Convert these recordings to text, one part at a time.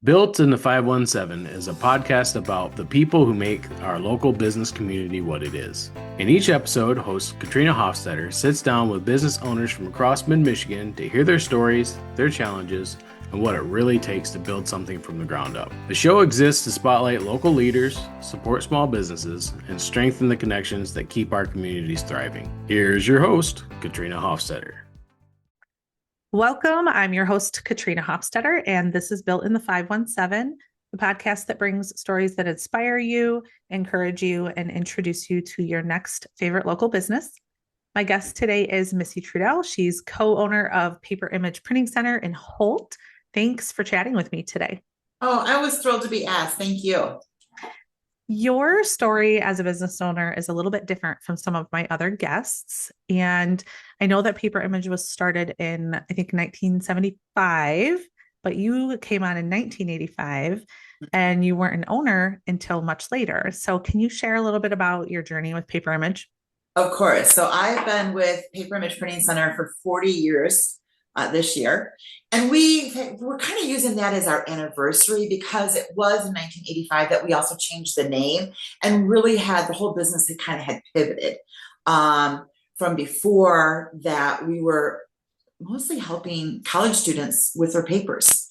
Built in the 517 is a podcast about the people who make our local business community what it is. In each episode, host Katrina Hofstetter sits down with business owners from across mid-Michigan to hear their stories, their challenges, and what it really takes to build something from the ground up. The show exists to spotlight local leaders, support small businesses, and strengthen the connections that keep our communities thriving. Here's your host, Katrina Hofstetter. Welcome. I'm your host, Katrina Hofstetter, and this is Built in the 517, the podcast that brings stories that inspire you, encourage you, and introduce you to your next favorite local business. My guest today is Missey Trudell. She's co-owner of Paper Image Printing Center in Holt. Thanks for chatting with me today. Oh, I was thrilled to be asked. Thank you. Your story as a business owner is a little bit different from some of my other guests. And I know that Paper Image was started in, I think, 1975, but you came on in 1985 and you weren't an owner until much later. So can you share a little bit about your journey with Paper Image? Of course. So I've been with Paper Image Printing Center for 40 years this year. And we're kind of using that as our anniversary because it was in 1985 that we also changed the name and really had the whole business that kind of had pivoted. From before that, we were mostly helping college students with their papers,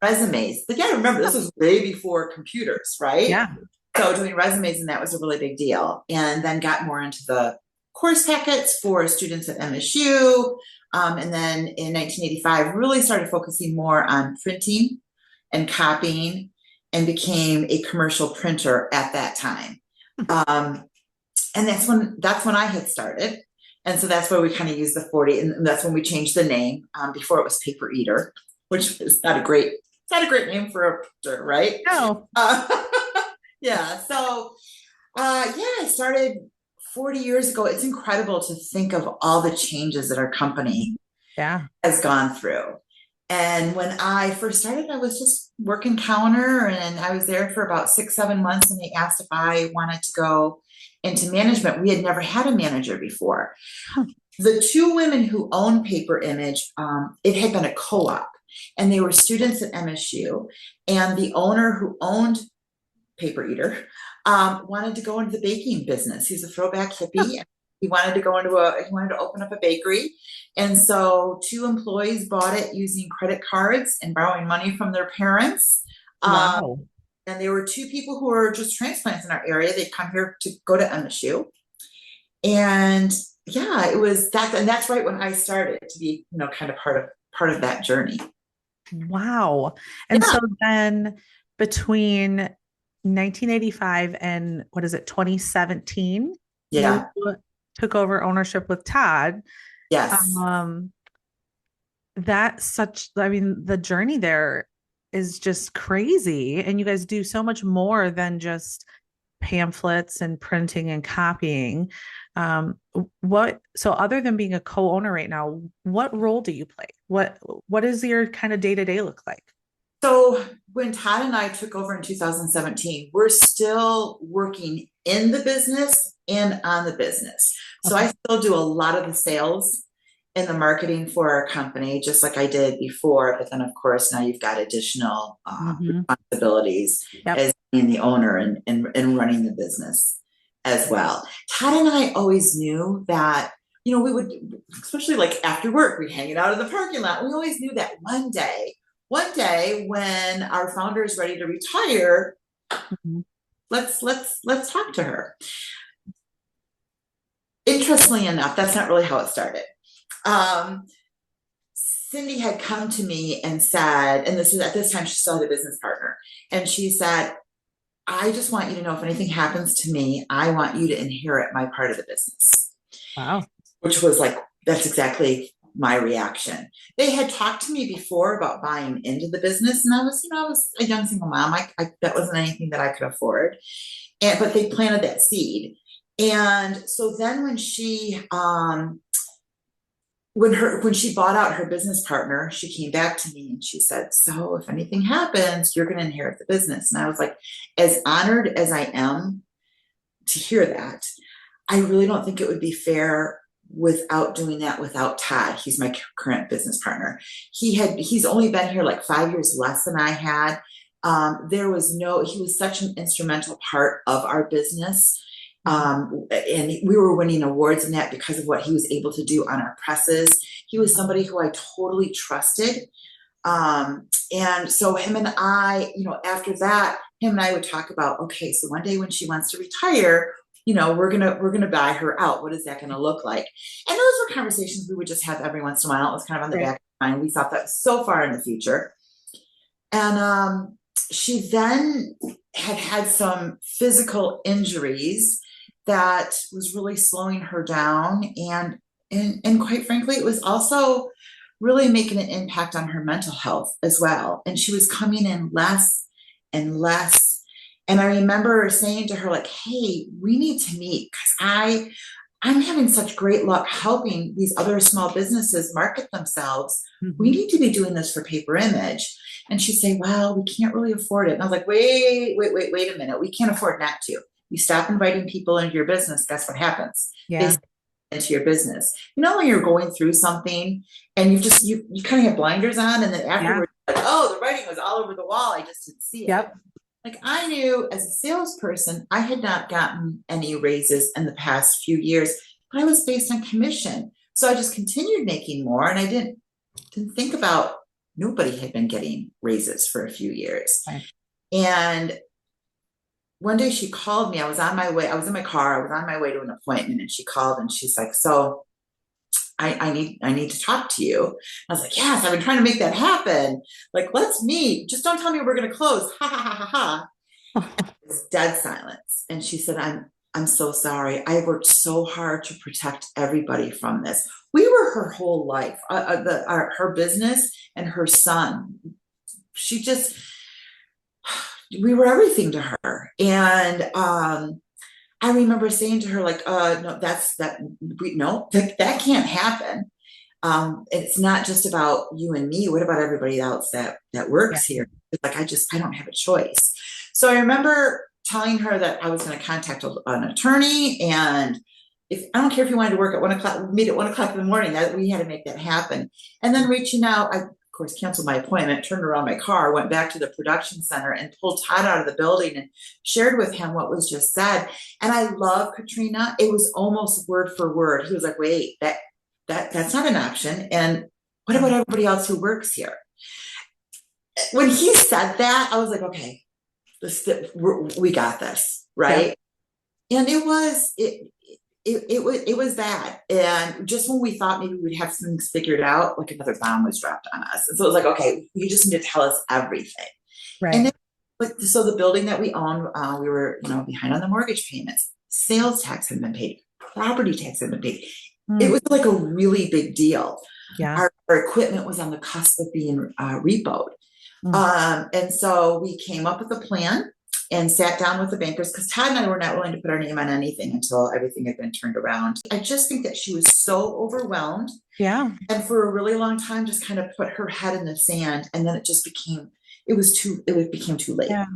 resumes. But yeah, remember, this was way before computers, right? Yeah. So doing resumes, and that was a really big deal. And then got more into the course packets for students at MSU. And then in 1985, really started focusing more on printing and copying and became a commercial printer at that time. And that's when I had started. And so that's where we kind of used the 40. And that's when we changed the name. Before it was Paper Eater, which is not a great name for a printer, right? No. Yeah. So, I started 40 years ago. It's incredible to think of all the changes that our company has gone through. And when I first started, I was just working counter and I was there for about 6-7 months. And they asked if I wanted to go into management. We had never had a manager before. The two women who owned Paper Image, it had been a co-op and they were students at MSU, and the owner who owned Paper Eater wanted to go into the baking business. He's a throwback hippie. He wanted to open up a bakery. And so 2 employees bought it using credit cards and borrowing money from their parents. Wow. And there were 2 people who were just transplants in our area. They'd come here to go to MSU. And yeah, it was that. And that's right when I started to be, kind of part of that journey. Wow. And so then between 1985 and 2017, you took over ownership with Todd. Yes. The journey there is just crazy. And you guys do so much more than just pamphlets and printing and copying. So other than being a co-owner right now, what role do you play? What is your kind of day-to-day look like? So when Todd and I took over in 2017, we're still working in the business and on the business. So I still do a lot of the sales and the marketing for our company, just like I did before. But then, of course, now you've got additional responsibilities as being the owner and running the business as well. Todd and I always knew that, we would, especially like after work, we'd hang out in the parking lot. We always knew that one day when our founder is ready to retire, let's talk to her. Interestingly enough, that's not really how it started. Cindy had come to me and said, and at this time she still had a business partner, and she said, I just want you to know if anything happens to me, I want you to inherit my part of the business. Wow. Which was like, that's exactly my reaction. They had talked to me before about buying into the business, and I was a young single mom. That wasn't anything that I could afford, but they planted that seed. And so then when she bought out her business partner, she came back to me and she said, so if anything happens, you're going to inherit the business. And I was like, as honored as I am to hear that, I really don't think it would be fair without doing that without Todd. He's my current business partner. He's only been here like 5 years less than I had. He was such an instrumental part of our business. And we were winning awards in that because of what he was able to do on our presses. He was somebody who I totally trusted. And so him and I, after that, him and I would talk about, okay, so one day when she wants to retire, we're going to buy her out. What is that going to look like? And those were conversations we would just have every once in a while. It was kind of on the back of my mind. We thought that was so far in the future. And, she then had some physical injuries that was really slowing her down. And quite frankly, it was also really making an impact on her mental health as well. And she was coming in less and less. And I remember saying to her, like, hey, we need to meet because I'm having such great luck helping these other small businesses market themselves. Mm-hmm. We need to be doing this for Paper Image. And she'd say, well, we can't really afford it. And I was like, wait a minute. We can't afford not to. You stop inviting people into your business, guess what happens? Yeah. Into your business. When you're going through something and you kind of have blinders on, and then afterwards, like, oh, the writing was all over the wall. I just didn't see it. Yep. Like, I knew as a salesperson, I had not gotten any raises in the past few years, but I was based on commission. So I just continued making more, and I didn't think about, nobody had been getting raises for a few years. Right. And one day she called me. I was in my car. I was on my way to an appointment, and she called and she's like, so I need to talk to you. I was like, yes, I've been trying to make that happen. Like, let's meet. Just don't tell me we're going to close. Ha ha ha ha ha. It was dead silence. And she said, I'm so sorry. I worked so hard to protect everybody from this. We were her whole life, her business and her son. We were everything to her. And I remember saying to her, like, no, that can't happen. It's not just about you and me. What about everybody else that works here? Like, I don't have a choice. So I remember telling her that I was going to contact an attorney, and I don't care if you wanted to work at 1 o'clock, meet at 1 o'clock in the morning, that we had to make that happen. And then reaching out, I, of course, canceled my appointment, turned around my car, went back to the production center and pulled Todd out of the building and shared with him what was just said. And I love Katrina. It was almost word for word. He was like, wait, that's not an option. And what about everybody else who works here? When he said that, I was like, okay, we got this, right? Yeah. And it was bad. And just when we thought maybe we'd have things figured out, like, another bomb was dropped on us. And so it was like, okay, you just need to tell us everything. Right. And then, so the building that we own, we were, behind on the mortgage payments. Sales tax had been paid. Property tax had been paid. It was like a really big deal. Yeah. Our equipment was on the cusp of being repoed. And so we came up with a plan and sat down with the bankers, because Todd and I were not willing to put our name on anything until everything had been turned around. I just think that she was so overwhelmed. Yeah. And for a really long time, just kind of put her head in the sand. And then it became too late. Yeah.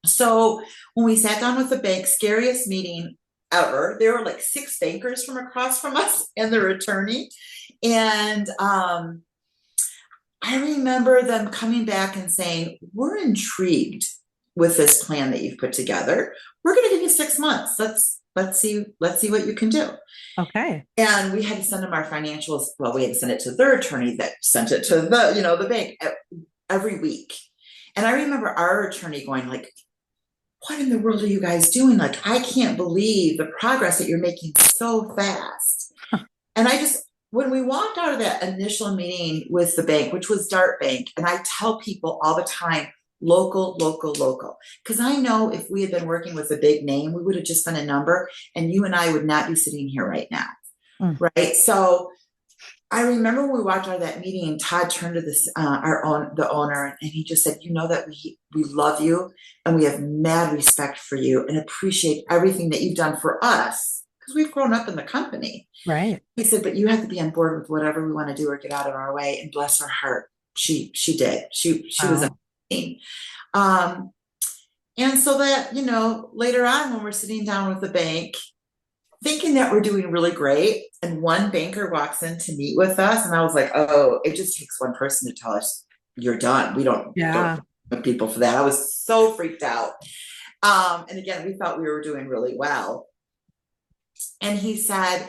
So when we sat down with the bank, scariest meeting ever, there were like 6 bankers from across from us and their attorney. And, I remember them coming back and saying, we're intrigued with this plan that you've put together. We're going to give you 6 months. Let's see what you can do. Okay. And we had to send them our financials. Well, we had to send it to their attorney that sent it to the bank every week. And I remember our attorney going, like, what in the world are you guys doing? Like, I can't believe the progress that you're making so fast. Huh. And when we walked out of that initial meeting with the bank, which was Dart Bank, and I tell people all the time, local, because I know if we had been working with a big name, we would have just been a number, and you and I would not be sitting here right now. Right. So I remember when we walked out of that meeting, and Todd turned to the owner, and he just said, that we love you and we have mad respect for you and appreciate everything that you've done for us, because we've grown up in the company. Right. He said, but you have to be on board with whatever we want to do or get out of our way. And bless her heart, she did. She was amazing. And so that, later on when we're sitting down with the bank, thinking that we're doing really great. And one banker walks in to meet with us. And I was like, oh, it just takes one person to tell us you're done. We don't have people for that. I was so freaked out. And again, we thought we were doing really well. And he said,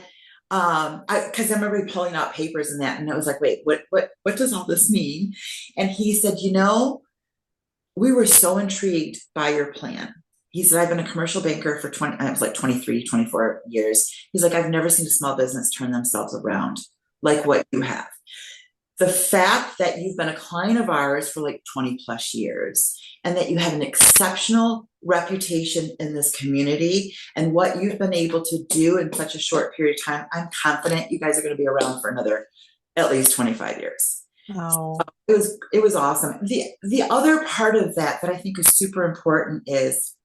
because I remember pulling out papers and that, and I was like, wait, what does all this mean? And he said, we were so intrigued by your plan. He said, I've been a commercial banker for 23, 24 years. He's like, I've never seen a small business turn themselves around like what you have. The fact that you've been a client of ours for like 20 plus years and that you have an exceptional reputation in this community and what you've been able to do in such a short period of time, I'm confident you guys are going to be around for another at least 25 years. Oh, So it was awesome. The other part of that I think is super important is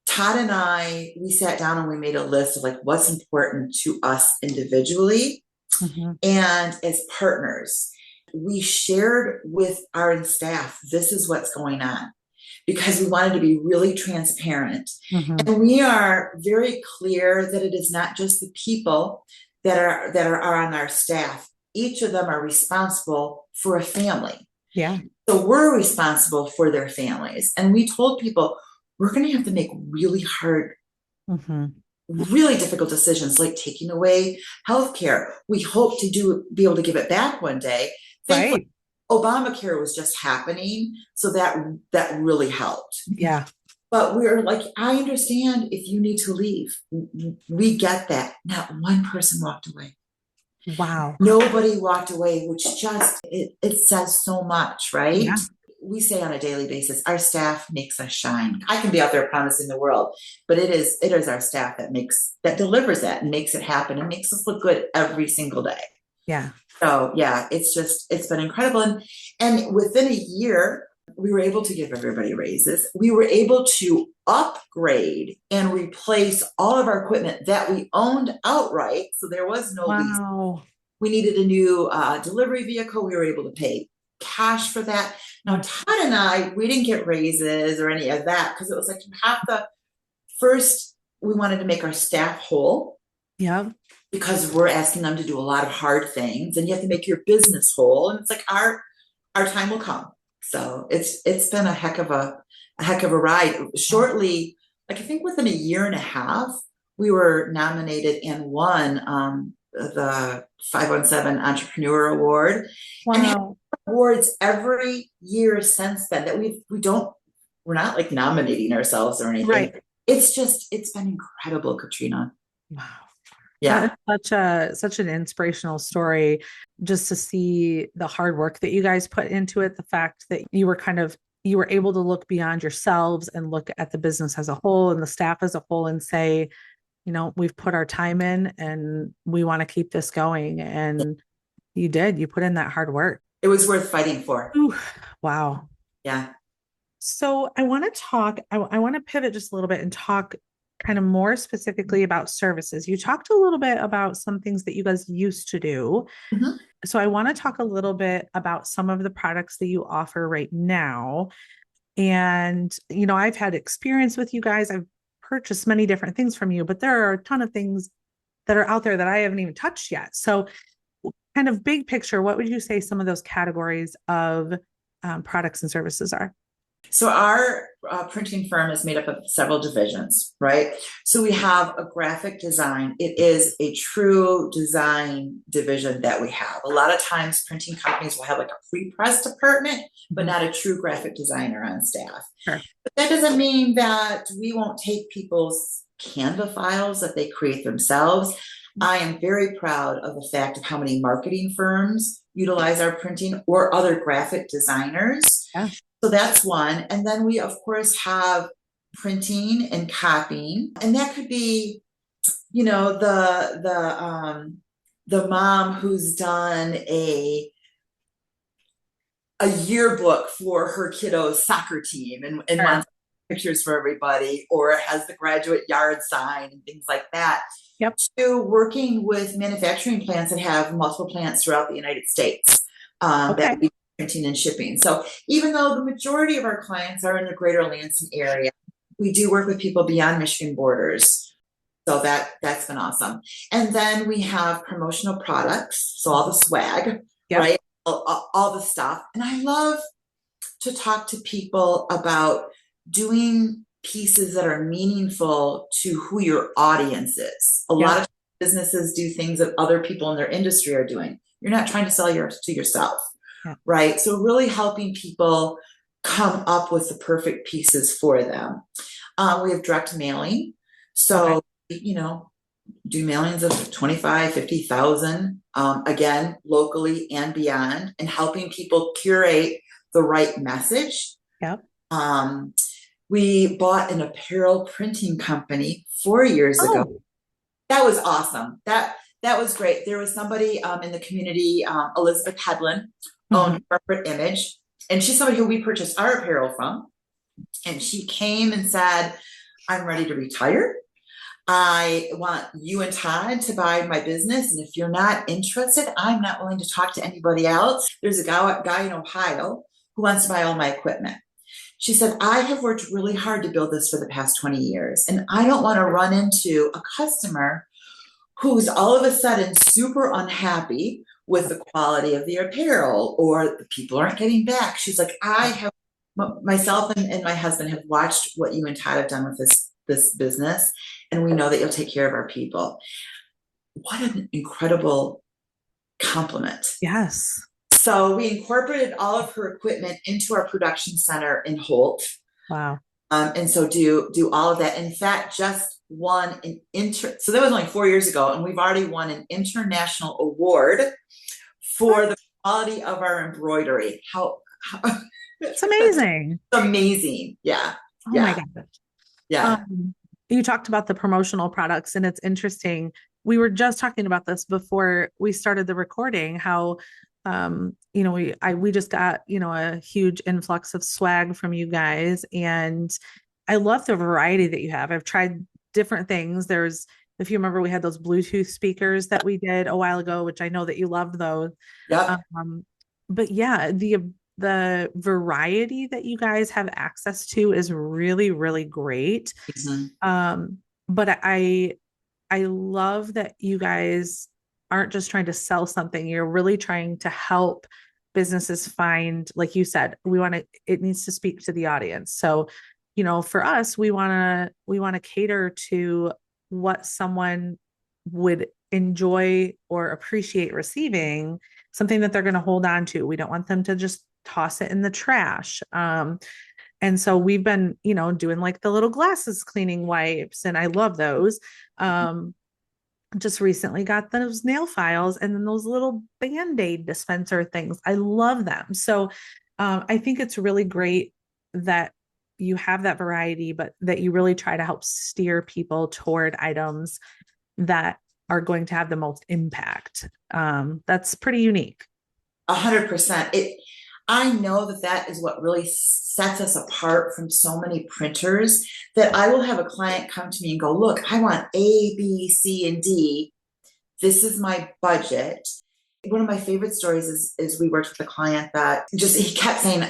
Todd and we sat down and we made a list of like what's important to us individually. Mm-hmm. And as partners, we shared with our staff, this is what's going on, because we wanted to be really transparent. Mm-hmm. And we are very clear that it is not just the people that are on our staff. Each of them are responsible for a family. Yeah. So we're responsible for their families. And we told people, we're going to have to make really hard, really difficult decisions, like taking away healthcare. We hope to be able to give it back one day. Right. Obamacare was just happening, so that really helped. Yeah. But we're like, I understand if you need to leave. We get that. Not one person walked away. Wow. Nobody walked away, which just it says so much, right? Yeah. We say on a daily basis, our staff makes us shine. I can be out there promising the world, but it is our staff that delivers that and makes it happen and makes us look good every single day. Yeah. So yeah, it's been incredible. And within a year, we were able to give everybody raises. We were able to upgrade and replace all of our equipment that we owned outright. So there was no lease. We needed a new delivery vehicle. We were able to pay cash for that. Now, Todd and we didn't get raises or any of that because it was like we wanted to make our staff whole. Yeah. Because we're asking them to do a lot of hard things and you have to make your business whole. And it's like our time will come. So it's been a heck of a ride. Shortly, like I think within a year and a half, we were nominated and won the 517 Entrepreneur Award. Wow. And have awards every year since then that we're not like nominating ourselves or anything. Right. It's been incredible, Katrina. Wow. Yeah. That's such an inspirational story, just to see the hard work that you guys put into it. The fact that you were able to look beyond yourselves and look at the business as a whole and the staff as a whole and say, we've put our time in and we want to keep this going. And you put in that hard work. It was worth fighting for. Ooh, wow. Yeah. So I want to pivot just a little bit and talk kind of more specifically about services. You talked a little bit about some things that you guys used to do. Mm-hmm. So I want to talk a little bit about some of the products that you offer right now. And, I've had experience with you guys. I've purchased many different things from you, but there are a ton of things that are out there that I haven't even touched yet. So kind of big picture, what would you say some of those categories of products and services are? So our printing firm is made up of several divisions, right? So we have a graphic design. It is a true design division that we have. A lot of times printing companies will have like a pre-press department, but not a true graphic designer on staff. Sure. But that doesn't mean that we won't take people's Canva files that they create themselves. I am very proud of the fact of how many marketing firms utilize our printing or other graphic designers. Yeah. So that's one. And then we, of course, have printing and copying. And that could be, the mom who's done a yearbook for her kiddo's soccer team and sure. wants pictures for everybody, or has the graduate yard sign and things like that. Yep. To working with manufacturing plants that have multiple plants throughout the United States. That we printing and shipping. So even though the majority of our clients are in the greater Lansing area, we do work with people beyond Michigan borders. So that's been awesome. And then we have promotional products. So all the swag, right? All the stuff. And I love to talk to people about doing pieces that are meaningful to who your audience is. A lot of businesses do things that other people in their industry are doing. You're not trying to sell to yourself, right? So really helping people come up with the perfect pieces for them. We have direct mailing. So, do mailings of 25, 50,000, again, locally and beyond, and helping people curate the right message. We bought an apparel printing company 4 years ago. That was awesome. That was great. There was somebody in the community, Elizabeth Hedlund, owned Corporate Image, and she's somebody who we purchased our apparel from. And she came and said, I'm ready to retire. I want you and Todd to buy my business. And if you're not interested, I'm not willing to talk to anybody else. There's a guy in Ohio who wants to buy all my equipment. She said, I have worked really hard to build this for the past 20 years. And I don't want to run into a customer who's all of a sudden super unhappy with the quality of the apparel, or the people aren't getting back. She's like, myself and my husband have watched what you and Todd have done with this business, and we know that you'll take care of our people. What an incredible compliment. Yes. So we incorporated all of her equipment into our production center in Holt. Wow. And so do all of that. In fact, just won so that was only 4 years ago, and we've already won an international award for the quality of our embroidery. It's amazing. It's amazing. Yeah. Oh my God. Yeah. You talked about the promotional products, and it's interesting. We were just talking about this before we started the recording, how, we just got, a huge influx of swag from you guys. And I love the variety that you have. I've tried different things. If you remember, we had those Bluetooth speakers that we did a while ago, which I know that you loved those. Yeah. But yeah, the variety that you guys have access to is really, really great. But I love that you guys aren't just trying to sell something. You're really trying to help businesses find, like you said, it needs to speak to the audience. So, for us, we want to cater to what someone would enjoy or appreciate receiving, something that they're going to hold on to. We don't want them to just toss it in the trash. And so we've been, doing like the little glasses cleaning wipes, and I love those. Just recently got those nail files, and then those little Band-Aid dispenser things. I love them. So I think it's really great that you have that variety, but that you really try to help steer people toward items that are going to have the most impact. That's pretty unique. 100%. I know that is what really sets us apart from so many printers, that I will have a client come to me and go, look, I want A, B, C, and D. This is my budget. One of my favorite stories is we worked with a client that he kept saying,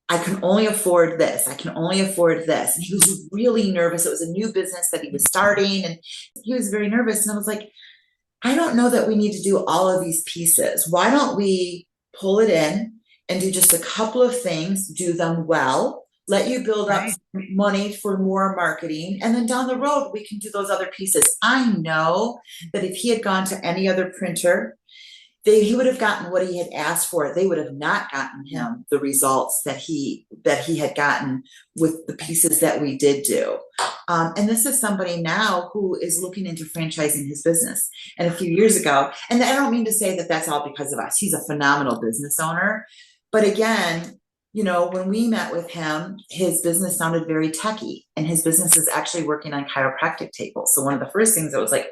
I can only afford this. I can only afford this. And he was really nervous. It was a new business that he was starting, and he was very nervous. And I was like, I don't know that we need to do all of these pieces. Why don't we pull it in and do just a couple of things, do them well, let you build up money for more marketing, and then down the road, we can do those other pieces. I know that if he had gone to any other printer, he would have gotten what he had asked for. They would have not gotten him the results that he had gotten with the pieces that we did do. And this is somebody now who is looking into franchising his business. And a few years ago, and I don't mean to say that that's all because of us. He's a phenomenal business owner. But again, when we met with him, his business sounded very techy, and his business is actually working on chiropractic tables. So one of the first things I was like,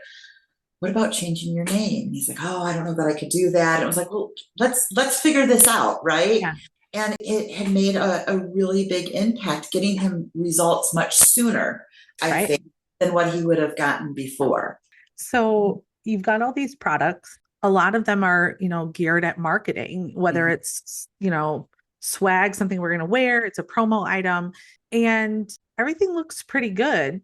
what about changing your name? And he's like, oh, I don't know that I could do that. And I was like, well, let's figure this out. Right. Yeah. And it had made a really big impact, getting him results much sooner, I think, than what he would have gotten before. So you've got all these products. A lot of them are, geared at marketing, whether it's, swag, something we're going to wear, it's a promo item, and everything looks pretty good.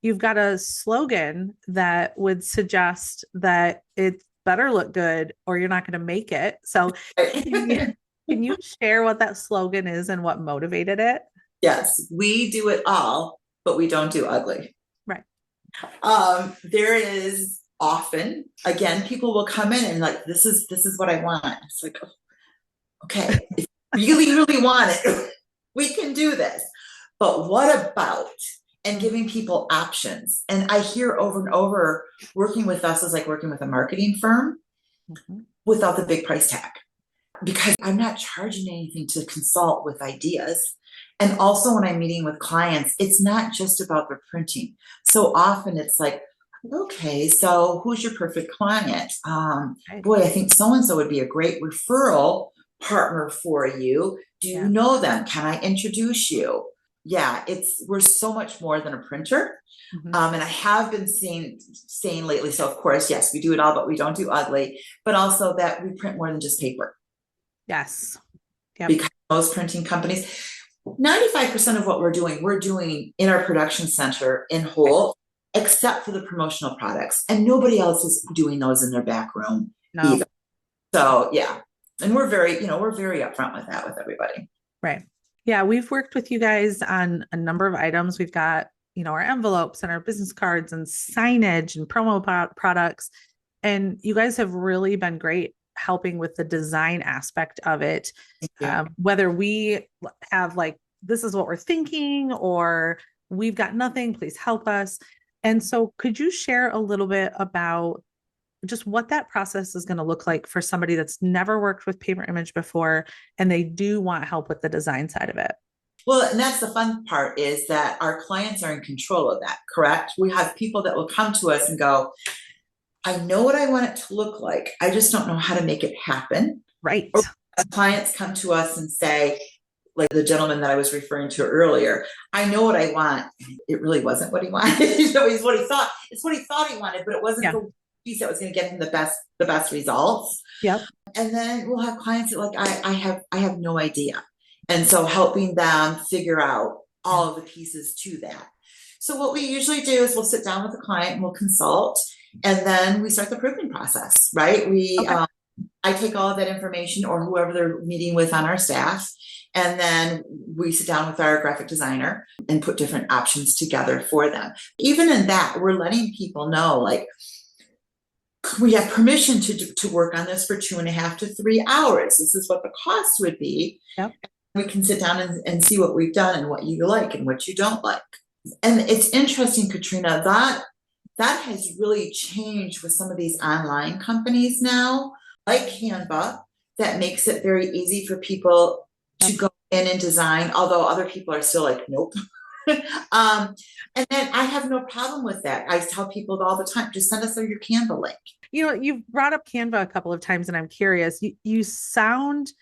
you've got a slogan that would suggest that it better look good or you're not going to make it. So can you share what that slogan is and what motivated it? Yes, we do it all, but we don't do ugly. Right. There is often, again, people will come in and like, this is what I want. It's like, okay, if you really want it, we can do this. But what about, and giving people options. And I hear over and over, working with us is like working with a marketing firm without the big price tag, because I'm not charging anything to consult with ideas. And also when I'm meeting with clients, it's not just about their printing. So often it's like, okay, so who's your perfect client? Boy, I think so-and-so would be a great referral partner for you. Do you know them? Can I introduce you? Yeah, we're so much more than a printer. And I have been saying lately, so of course, yes, we do it all, but we don't do ugly, but also that we print more than just paper. Yes. Yep. Because most printing companies, 95% of what we're doing in our production center in Holt, except for the promotional products. And nobody else is doing those in their back room either. So yeah. And we're very upfront with that with everybody. Right. Yeah. We've worked with you guys on a number of items. We've got, our envelopes and our business cards and signage and promo products. And you guys have really been great helping with the design aspect of it. Whether we have like, this is what we're thinking, or we've got nothing, please help us. And so could you share a little bit about just what that process is going to look like for somebody that's never worked with paper image before, and they do want help with the design side of it? Well, and that's the fun part, is that our clients are in control of that, correct? We have people that will come to us and go, I know what I want it to look like. I just don't know how to make it happen. Right. Or clients come to us and say, like the gentleman that I was referring to earlier, I know what I want. It really wasn't what he wanted. It's what he thought. It's what he thought he wanted, but it wasn't the piece that was going to get him the best results. Yep. And then we'll have clients that like, I have no idea. And so helping them figure out all of the pieces to that. So what we usually do is we'll sit down with the client and we'll consult, and then we start the proofing process, right? I take all of that information, or whoever they're meeting with on our staff, and then we sit down with our graphic designer and put different options together for them. Even in that, we're letting people know, like, we have permission to work on this for 2.5 to 3 hours. This is what the cost would be. Yep. We can sit down and see what we've done and what you like and what you don't like. And it's interesting, Katrina, that has really changed with some of these online companies now, like Canva, that makes it very easy for people to go in and design, although other people are still like, nope. And then I have no problem with that. I tell people all the time, just send us your Canva link. You've brought up Canva a couple of times, and I'm curious, you sound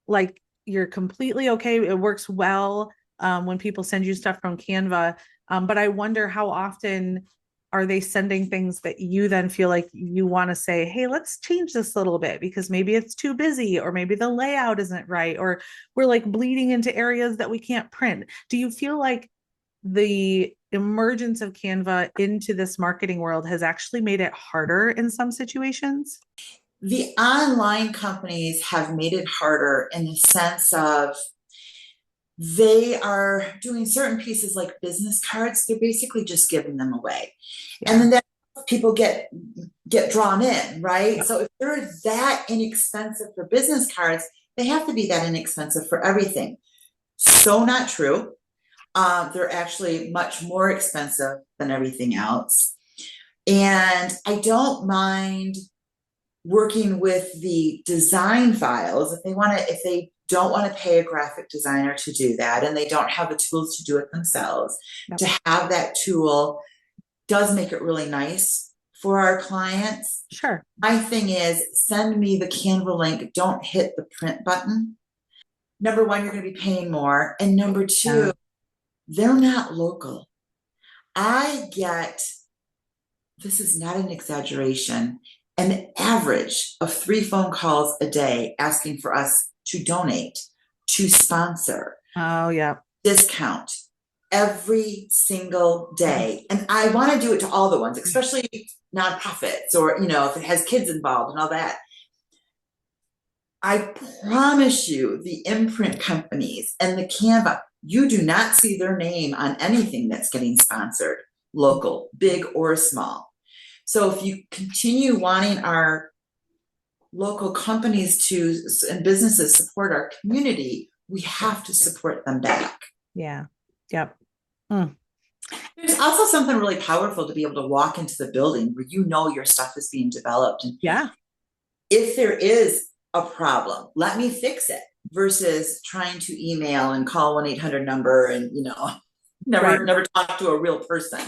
like you're completely okay. It works well when people send you stuff from Canva. But I wonder, how often are they sending things that you then feel like you want to say, hey, let's change this a little bit because maybe it's too busy, or maybe the layout isn't right, or we're like bleeding into areas that we can't print. Do you feel like the emergence of Canva into this marketing world has actually made it harder in some situations? The online companies have made it harder in the sense of they are doing certain pieces like business cards. They're basically just giving them away. Yeah. And then people get drawn in, right? Yeah. So if they're that inexpensive for business cards, they have to be that inexpensive for everything. So not true. They're actually much more expensive than everything else. And I don't mind working with the design files if they don't want to pay a graphic designer to do that, and they don't have the tools to do it themselves. Yep. To have that tool does make it really nice for our clients. Sure. My thing is, send me the Canva link. Don't hit the print button. Number one, you're going to be paying more. And number two, they're not local. I get, this is not an exaggeration, an average of 3 phone calls a day asking for us to donate, to sponsor, discount. every single day. And I want to do it to all the ones, especially nonprofits or, if it has kids involved and all that. I promise you, the imprint companies and the Canva, you do not see their name on anything that's getting sponsored, local, big or small. So if you continue wanting our local companies and businesses support our community, we have to support them back. Yeah. Yep. There's also something really powerful to be able to walk into the building where your stuff is being developed. And if there is a problem, let me fix it versus trying to email and call 1-800 number and, never talk to a real person.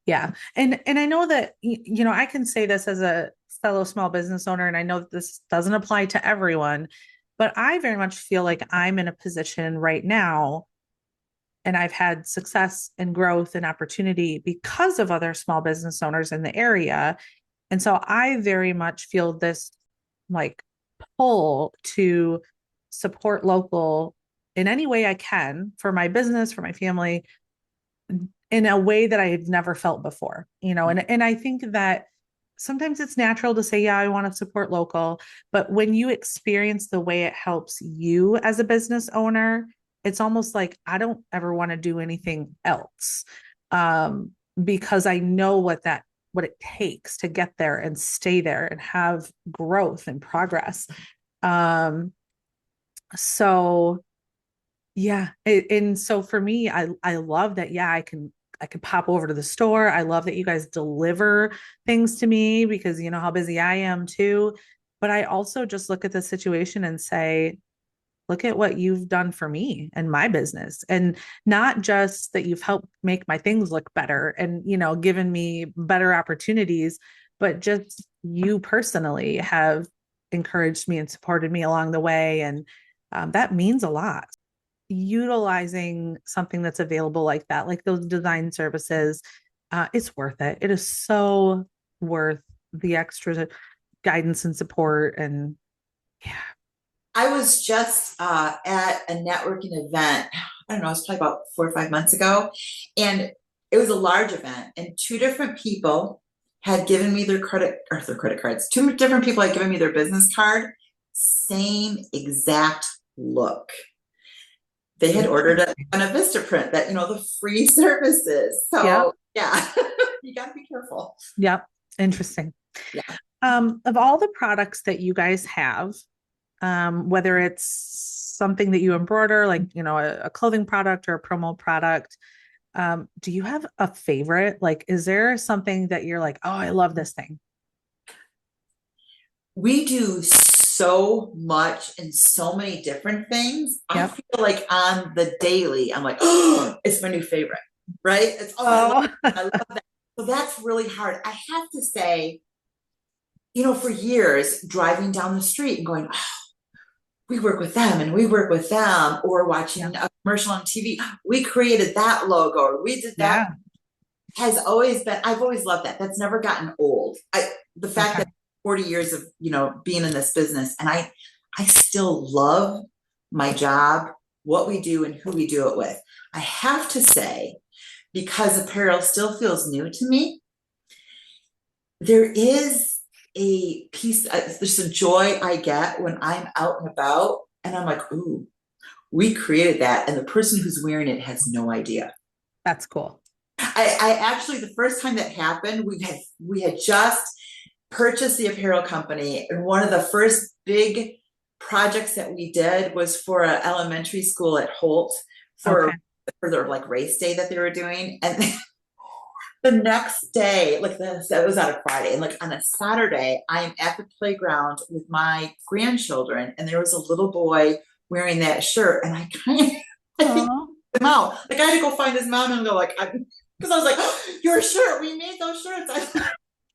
Yeah. And I know that, I can say this as a fellow small business owner, and I know that this doesn't apply to everyone, but I very much feel like I'm in a position right now, and I've had success and growth and opportunity because of other small business owners in the area. And so I very much feel this like pull to support local in any way I can for my business, for my family, in a way that I've never felt before, and I think that sometimes it's natural to say, yeah, I want to support local, but when you experience the way it helps you as a business owner, it's almost like I don't ever want to do anything else, because I know what it takes to get there and stay there and have growth and progress. So yeah. And so for me, I love that. Yeah, I can pop over to the store. I love that you guys deliver things to me because you know how busy I am too. But I also just look at the situation and say, look at what you've done for me and my business. And not just that you've helped make my things look better and, given me better opportunities, but just you personally have encouraged me and supported me along the way. And that means a lot. Utilizing something that's available like that, like those design services, it's worth it. It is so worth the extra guidance and support. And yeah. I was just at a networking event. I don't know, it was probably about 4 or 5 months ago. And it was a large event. And 2 different people had given me their credit cards. 2 different people had given me their business card. Same exact look. They had ordered it on a Vistaprint that, the free services. So yeah, you got to be careful. Yep. Interesting. Yeah. Of all the products that you guys have, whether it's something that you embroider, like, a clothing product or a promo product, do you have a favorite? Like, is there something that you're like, oh, I love this thing? We do so much and so many different things. Yep. I feel like on the daily, I'm like, oh, it's my new favorite, right? It's I love that. So that's really hard. I have to say, for years driving down the street and going, oh, we work with them and we work with them, or watching a commercial on TV. We created that logo, or we did that. Has always been, I've always loved that. That's never gotten old. The fact that 40 years of, being in this business, and I still love my job, what we do and who we do it with. I have to say, because apparel still feels new to me, there is a piece, there's a joy I get when I'm out and about and I'm like, ooh, we created that. And the person who's wearing it has no idea. That's cool. I actually, the first time that happened, we had just purchased the apparel company, and one of the first big projects that we did was for an elementary school at Holt for their like race day that they were doing. And the next day, that was on a Friday, and on a Saturday, I am at the playground with my grandchildren, and there was a little boy wearing that shirt, and I kind of him out. I had to go find his mom and go because I was like, oh, your shirt, we made those shirts.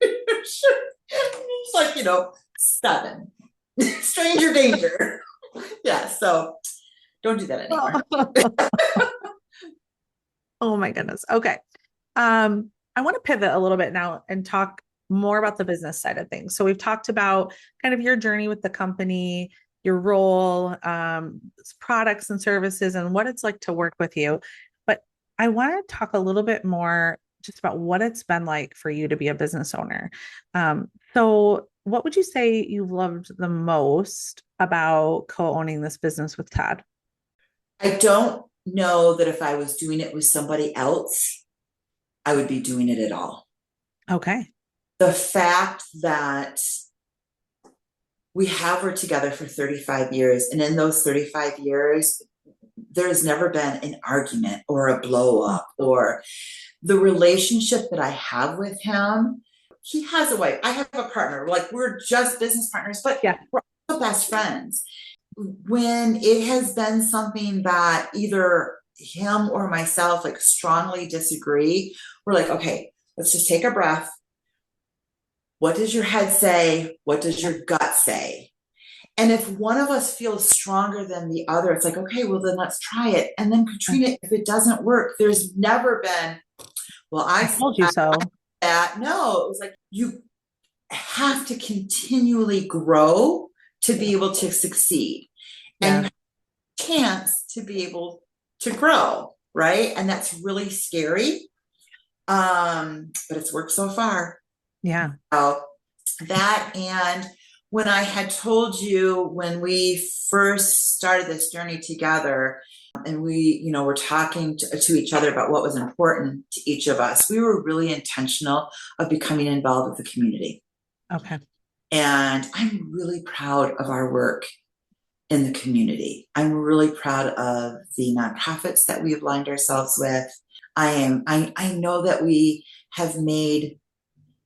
Your shirt. He's like, 7. Stranger danger. Yeah, so don't do that anymore. Oh my goodness. Okay. I want to pivot a little bit now and talk more about the business side of things. So we've talked about kind of your journey with the company, your role, products and services, and what it's like to work with you. But I want to talk a little bit more just about what it's been like for you to be a business owner. So what would you say you've loved the most about co-owning this business with Todd? I don't know that if I was doing it with somebody else, I would be doing it at all. Okay. The fact that we have worked together for 35 years, and in those 35 years, there's never been an argument or a blow up, or the relationship that I have with him. He has a wife. I have a partner. Like, we're just business partners, but Yeah, we're also best friends. When it has been something that either him or myself like strongly disagree, we're like, okay, let's just take a breath. What does your head say? What does your gut say? And if one of us feels stronger than the other, it's like, okay, well, then let's try it. And then, Katrina, if it doesn't work, there's never been, well, I told you so. That. No, it was like, you have to continually grow to be able to succeed. And you have a chance to be able to grow, right? And that's really scary. But it's worked so far. Yeah. So that, and when I had told you when we first started this journey together, and we, were talking to each other about what was important to each of us, we were really intentional of becoming involved with the community. Okay. And I'm really proud of our work in the community. I'm really proud of the nonprofits that we've aligned ourselves with. I know that we have made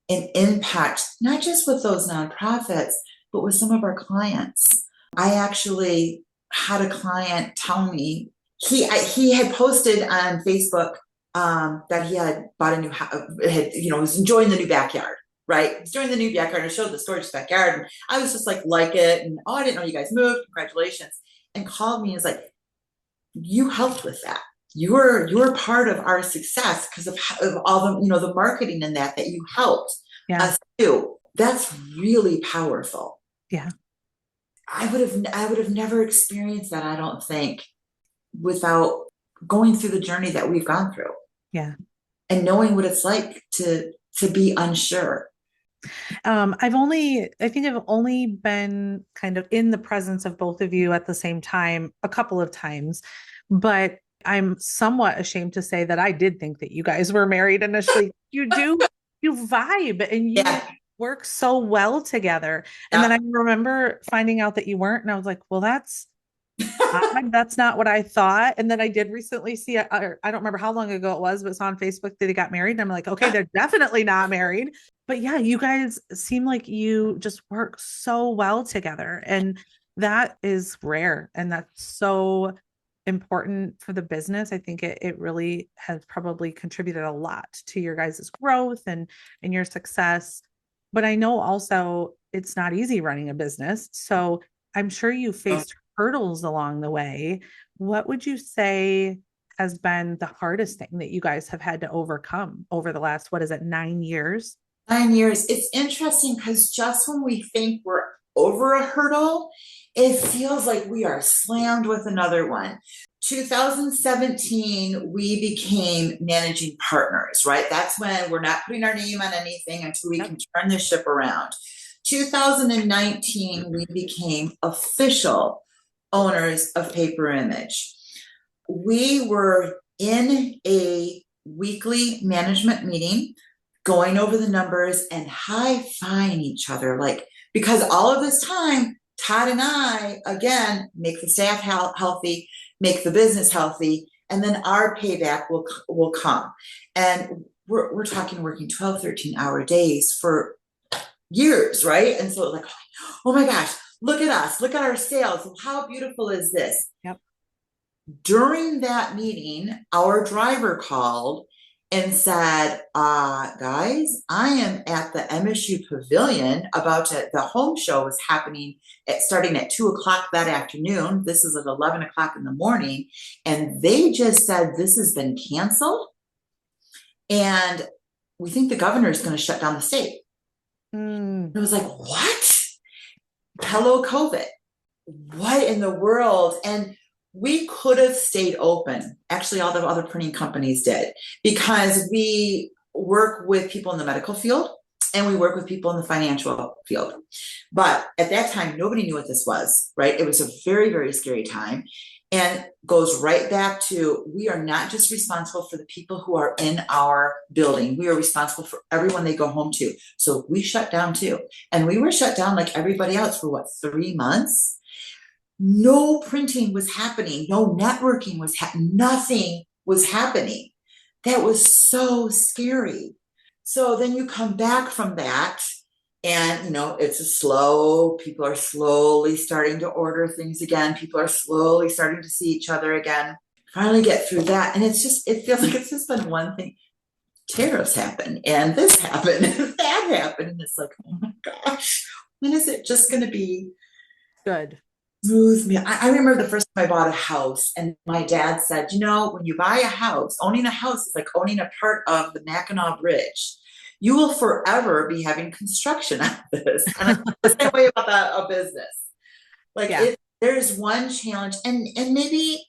an impact, not just with those nonprofits, but with some of our clients. I actually had a client tell me he had posted on Facebook that he had bought a new house, was enjoying the new backyard, right? He's enjoying the new backyard. I showed this gorgeous backyard, and I was just like it, and I didn't know you guys moved. Congratulations! And called me and was like, you helped with that. You're part of our success because of all the the marketing and that you helped us do. That's really powerful. Yeah. I would have never experienced that, I don't think, without going through the journey that we've gone through. Yeah. And knowing what it's like to be unsure. I've only been kind of in the presence of both of you at the same time a couple of times, but I'm somewhat ashamed to say that I did think that you guys were married initially. You vibe and you work so well together. And then I remember finding out that you weren't, and I was like, well, that's not what I thought. And then I did recently see, I don't remember how long ago it was, but it's on Facebook that they got married. And I'm like, okay, they're definitely not married. But yeah, you guys seem like you just work so well together. And that is rare. And that's so important for the business. I think it really has probably contributed a lot to your guys' growth and your success. But I know also it's not easy running a business. So I'm sure you faced hurdles along the way. What would you say has been the hardest thing that you guys have had to overcome over the last, 9 years? 9 years. It's interesting because just when we think we're over a hurdle, it feels like we are slammed with another one. 2017, we became managing partners, right? That's when we're not putting our name on anything until we can turn the ship around. 2019, we became official owners of Paper Image. We were in a weekly management meeting, going over the numbers and high-fiving each other, because all of this time, Todd and I, again, make the staff healthy, make the business healthy, and then our payback will come. And we're talking working 12, 13-hour days for years, right? And so oh my gosh, look at us, look at our sales. How beautiful is this? Yep. During that meeting, our driver called and said, guys, I am at the MSU Pavilion the home show is happening starting at 2:00 that afternoon. This is at 11 o'clock in the morning. And they just said, this has been canceled. And we think the governor is going to shut down the state. And I was like, what? Hello, COVID. What in the world? And we could have stayed open. Actually, all the other printing companies did, because we work with people in the medical field and we work with people in the financial field. But at that time, nobody knew what this was, right? It was a very, very scary time, and goes right back to, we are not just responsible for the people who are in our building. We are responsible for everyone they go home to. So we shut down too. And we were shut down like everybody else for 3 months? No printing was happening. No networking was nothing was happening. That was so scary. So then you come back from that, and, it's a slow, people are slowly starting to order things again. People are slowly starting to see each other again. Finally get through that. And it feels like it's just been one thing. Tariffs happen, and this happened, and that happened. And it's like, oh my gosh, when is it just going to be good? Smooth me. I remember the first time I bought a house, and my dad said, when you buy a house, owning a house is like owning a part of the Mackinac Bridge. You will forever be having construction on this. And I'm the same way about a business. Like, there's one challenge, and maybe,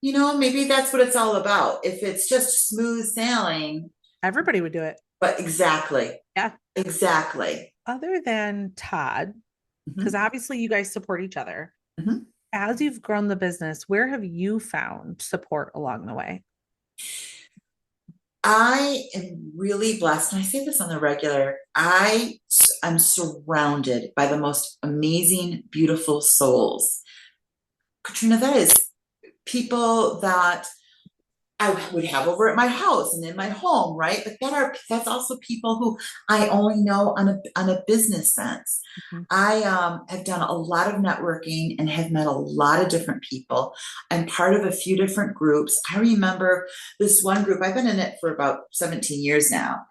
maybe that's what it's all about. If it's just smooth sailing, everybody would do it. But exactly. Yeah. Exactly. Other than Todd, because obviously you guys support each other. Mm-hmm. As you've grown the business, where have you found support along the way? I am really blessed, and I say this on the regular. I am surrounded by the most amazing, beautiful souls. Katrina, that is people that I would have over at my house and in my home, right? But that's also people who I only know on a business sense. Mm-hmm. I have done a lot of networking and have met a lot of different people. I'm part of a few different groups. I remember this one group, I've been in it for about 17 years now.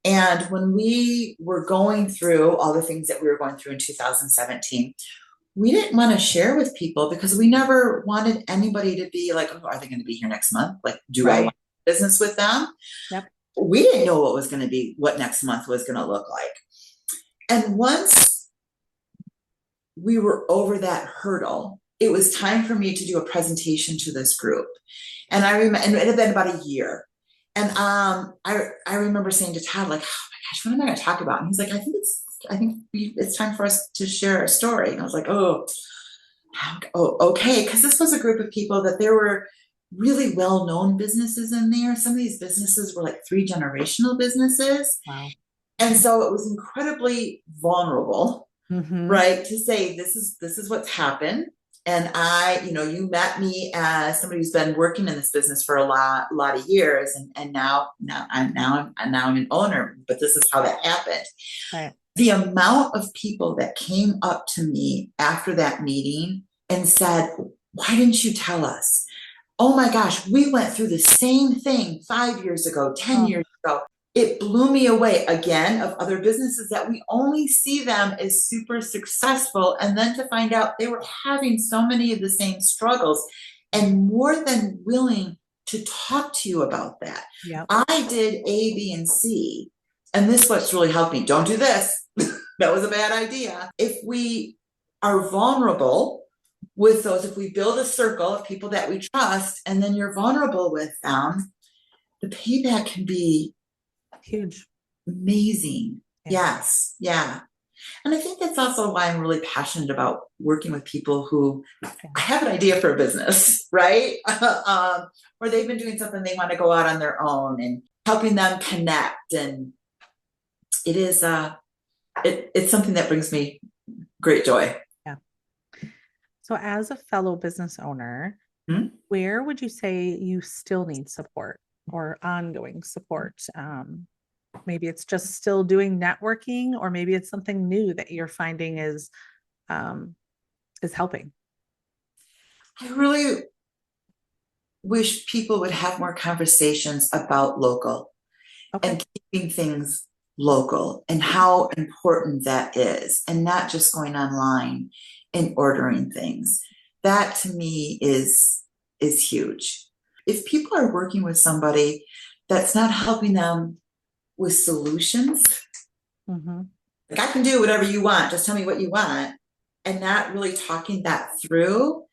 And when we were going through all the things that we were going through in 2017, we didn't want to share with people because we never wanted anybody to be like, oh, are they going to be here next month? Like, do I want business with them? Yep. We didn't know what next month was going to look like. And once we were over that hurdle, it was time for me to do a presentation to this group. And I remember, and it had been about a year. And I remember saying to Todd, like, oh my gosh, what am I going to talk about? And he's like, I think it's time for us to share our story. And I was like, oh, okay. Because this was a group of people that there were really well-known businesses in there. Some of these businesses were like 3-generational businesses. Wow. And so it was incredibly vulnerable, right? To say, this is what's happened. And you met me as somebody who's been working in this business for a lot of years. And now I'm an owner, but this is how that happened. Right. The amount of people that came up to me after that meeting and said, why didn't you tell us? Oh my gosh, we went through the same thing 5 years ago, 10 years ago. It blew me away again, of other businesses that we only see them as super successful. And then to find out they were having so many of the same struggles and more than willing to talk to you about that. Yep. I did A, B, and C. And this is what's really helped me. Don't do this. That was a bad idea. If we are vulnerable with those, if we build a circle of people that we trust, and then you're vulnerable with them, the payback can be huge. Amazing. Yeah. Yes. Yeah. And I think that's also why I'm really passionate about working with people who have an idea for a business, right? Or they've been doing something, they want to go out on their own, and helping them connect. And it is, it's something that brings me great joy. Yeah. So as a fellow business owner, where would you say you still need support or ongoing support? Maybe it's just still doing networking, or maybe it's something new that you're finding is helping. I really wish people would have more conversations about local and keeping things local and how important that is, and not just going online and ordering things. That to me is huge. If people are working with somebody that's not helping them with solutions, like, I can do whatever you want, just tell me what you want, and not really talking that through,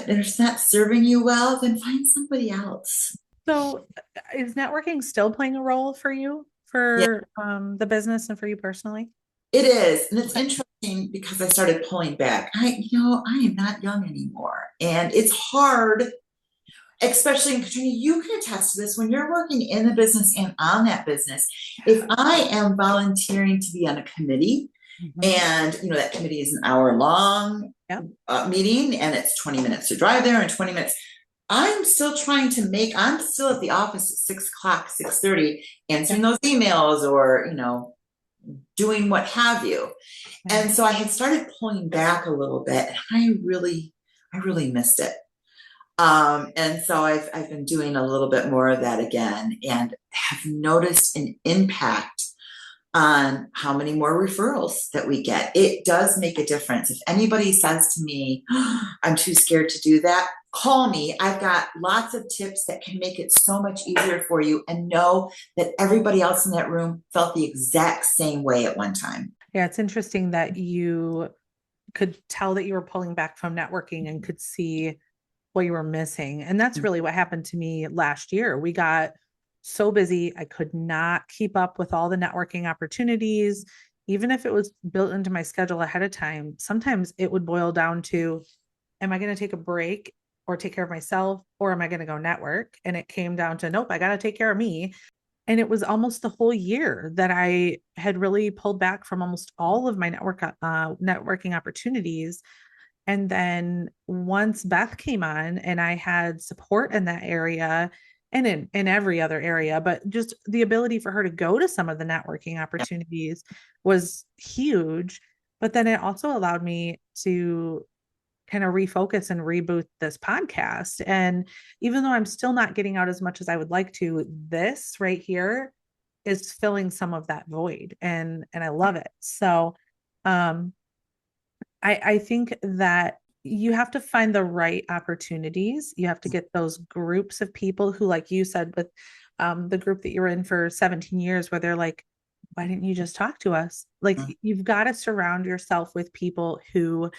that it's not serving you well, then find somebody else. So is networking still playing a role for you, Yeah, for the business and for you personally? it is. And it's interesting because I started pulling back. I am not young anymore. And it's hard, especially in Katrina, you can attest to this when you're working in the business and on that business. If I am volunteering to be on a committee, and that committee is an hour long meeting, and it's 20 minutes to drive there and 20 minutes. I'm still I'm still at the office at 6:00, 6:30, answering those emails or, doing what have you. And so I had started pulling back a little bit, and I really missed it. And so I've been doing a little bit more of that again, and have noticed an impact on how many more referrals that we get. It does make a difference. If anybody says to me, I'm too scared to do that, call me. I've got lots of tips that can make it so much easier for you, and know that everybody else in that room felt the exact same way at one time. Yeah, it's interesting that you could tell that you were pulling back from networking and could see what you were missing. And that's really what happened to me last year. We got so busy. I could not keep up with all the networking opportunities. Even if it was built into my schedule ahead of time, sometimes it would boil down to, am I going to take a break or take care of myself, or am I going to go network? And it came down to, nope, I got to take care of me. And it was almost the whole year that I had really pulled back from almost all of my networking opportunities. And then once Beth came on and I had support in that area and in every other area, but just the ability for her to go to some of the networking opportunities was huge. But then it also allowed me to kind of refocus and reboot this podcast. And even though I'm still not getting out as much as I would like to, this right here is filling some of that void. And I love it. So, I think that you have to find the right opportunities. You have to get those groups of people who, like you said, with the group that you're in for 17 years, where they're like, why didn't you just talk to us? Like, you've got to surround yourself with people who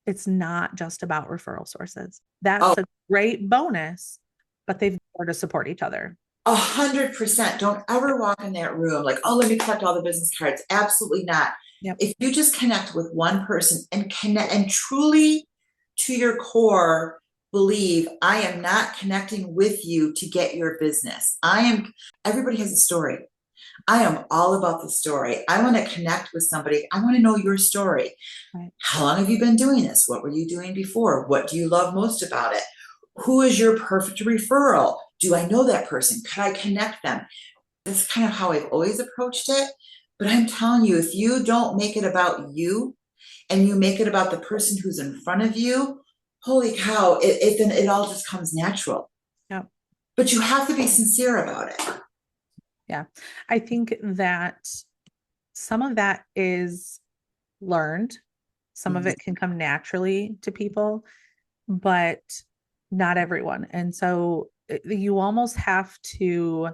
it's not just about referral sources. That's a great bonus, but they've got to support each other. 100%. Don't ever walk in that room like, oh, let me collect all the business cards. Absolutely not. Yep. If you just connect with one person and connect and truly to your core believe, I am not connecting with you to get your business. Everybody has a story. I am all about the story. I want to connect with somebody. I want to know your story. Right. How long have you been doing this? What were you doing before? What do you love most about it? Who is your perfect referral? Do I know that person? Could I connect them? That's kind of how I've always approached it. But I'm telling you, if you don't make it about you and you make it about the person who's in front of you, holy cow, then it all just comes natural. Yep. But you have to be sincere about it. Yeah. I think that some of that is learned. Some of it can come naturally to people, but not everyone. And so you almost have to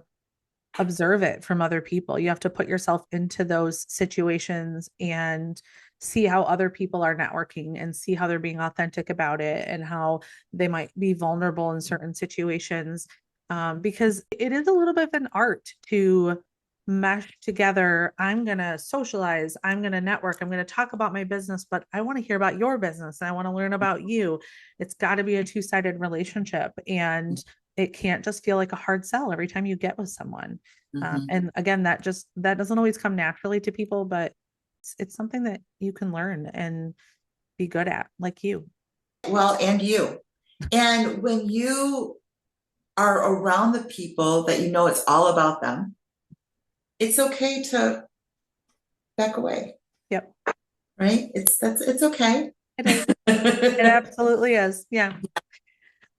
observe it from other people. You have to put yourself into those situations and see how other people are networking and see how they're being authentic about it and how they might be vulnerable in certain situations. Because it is a little bit of an art to mesh together. I'm going to socialize. I'm going to network. I'm going to talk about my business, but I want to hear about your business and I want to learn about you. It's got to be a two-sided relationship, and it can't just feel like a hard sell every time you get with someone. And again, that doesn't always come naturally to people, but it's something that you can learn and be good at, like you. Well, and you. And when you are around the people that you know it's all about them, it's okay to back away. Yep. Right? It's okay. It is. It absolutely is. Yeah.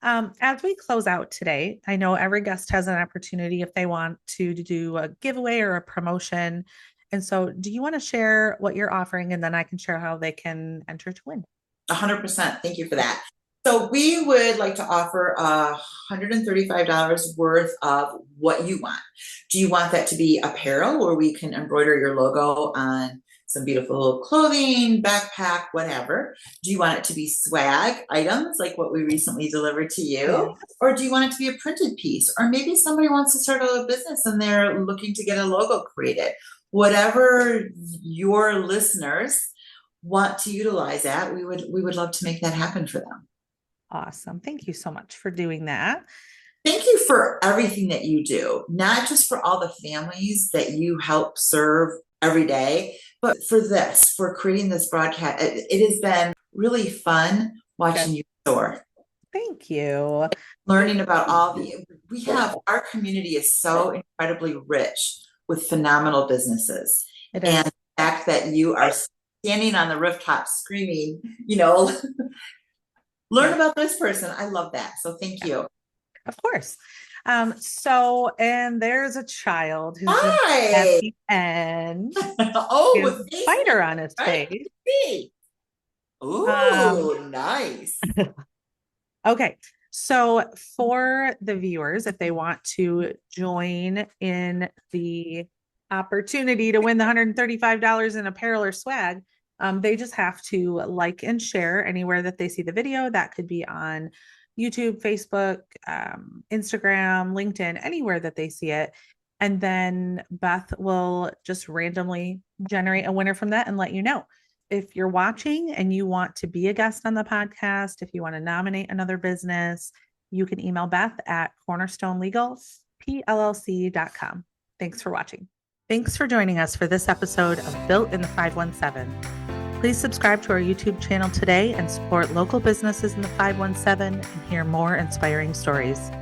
As we close out today, I know every guest has an opportunity if they want to do a giveaway or a promotion. And so do you want to share what you're offering, and then I can share how they can enter to win? 100%. Thank you for that. So we would like to offer $135 worth of what you want. Do you want that to be apparel where we can embroider your logo on some beautiful clothing, backpack, whatever. Do you want it to be swag items like what we recently delivered to you? Yeah. Or do you want it to be a printed piece? Or maybe somebody wants to start a business and they're looking to get a logo created. Whatever your listeners want to utilize that, we would love to make that happen for them. Awesome. Thank you so much for doing that. Thank you for everything that you do, not just for all the families that you help serve every day, but for creating this broadcast. It has been really fun watching you soar. Thank you. Learning about our community is so incredibly rich with phenomenal businesses. And the fact that you are standing on the rooftop screaming, learn about this person. I love that. So thank you. Of course. And there's a child who's Hi. at the end. With a spider on his face. Ooh, nice. Okay. So for the viewers, if they want to join in the opportunity to win the $135 in apparel or swag, they just have to like and share anywhere that they see the video. That could be on YouTube, Facebook, Instagram, LinkedIn, anywhere that they see it. And then Beth will just randomly generate a winner from that and let you know. If you're watching and you want to be a guest on the podcast, if you want to nominate another business, you can email Beth at cornerstonelegalplc.com. Thanks for watching. Thanks for joining us for this episode of Built in the 517. Please subscribe to our YouTube channel today and support local businesses in the 517 and hear more inspiring stories.